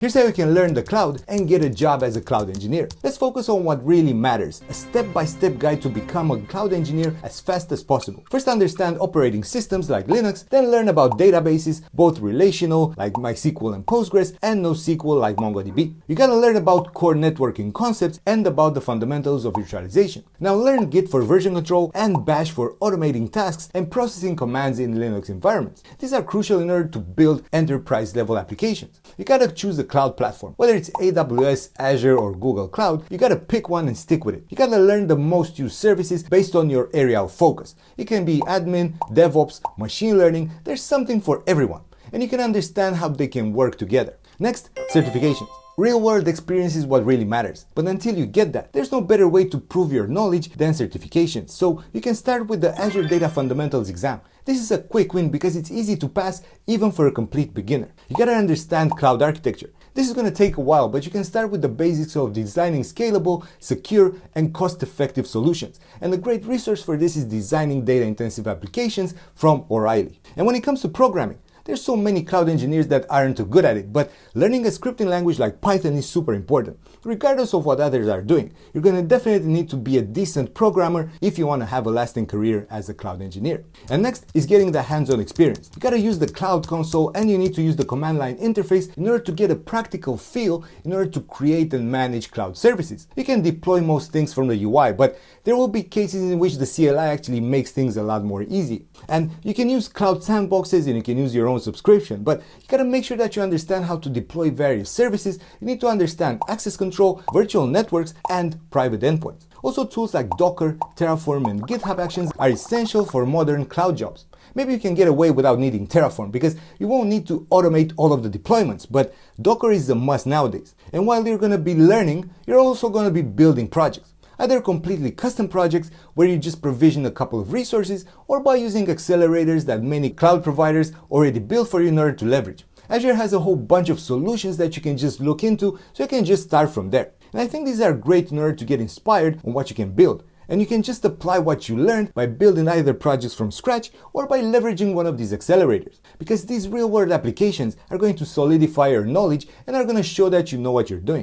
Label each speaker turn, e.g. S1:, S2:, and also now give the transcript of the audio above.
S1: Here's how you can learn the cloud and get a job as a cloud engineer. Let's focus on what really matters, a step-by-step guide to become a cloud engineer as fast as possible. First, understand operating systems like Linux, then learn about databases, both relational like MySQL and Postgres, and NoSQL like MongoDB. You gotta learn about core networking concepts and about the fundamentals of virtualization. Now learn Git for version control and Bash for automating tasks and processing commands in Linux environments. These are crucial in order to build enterprise-level applications. You gotta choose the cloud platform. Whether it's AWS, Azure, or Google Cloud, you gotta pick one and stick with it. You gotta learn the most used services based on your area of focus. It can be admin, DevOps, machine learning. There's something for everyone, and you can understand how they can work together. Next, certifications. Real-world experience is what really matters, but until you get that, there's no better way to prove your knowledge than certifications. So you can start with the Azure Data Fundamentals exam. This is a quick win because it's easy to pass even for a complete beginner. You gotta understand cloud architecture. This is gonna take a while, but you can start with the basics of designing scalable, secure, and cost-effective solutions. And a great resource for this is Designing Data-Intensive Applications from O'Reilly. And when it comes to programming, there's so many cloud engineers that aren't too good at it, but learning a scripting language like Python is super important. Regardless of what others are doing, you're going to definitely need to be a decent programmer if you want to have a lasting career as a cloud engineer. And next is getting the hands-on experience. You got to use the cloud console and you need to use the command line interface in order to get a practical feel in order to create and manage cloud services. You can deploy most things from the UI, but there will be cases in which the CLI actually makes things a lot more easy. And you can use cloud sandboxes and you can use your own subscription, but you gotta make sure that you understand how to deploy various services. You need to understand access control, virtual networks, and private endpoints. Also, tools like Docker, Terraform, and GitHub Actions are essential for modern cloud jobs. Maybe you can get away without needing Terraform because you won't need to automate all of the deployments, but Docker is a must nowadays. And while you're gonna be learning, you're also gonna be building projects. Either completely custom projects where you just provision a couple of resources, or by using accelerators that many cloud providers already built for you in order to leverage. Azure has a whole bunch of solutions that you can just look into, so you can just start from there. And I think these are great in order to get inspired on what you can build. And you can just apply what you learned by building either projects from scratch or by leveraging one of these accelerators. Because these real-world applications are going to solidify your knowledge and are going to show that you know what you're doing.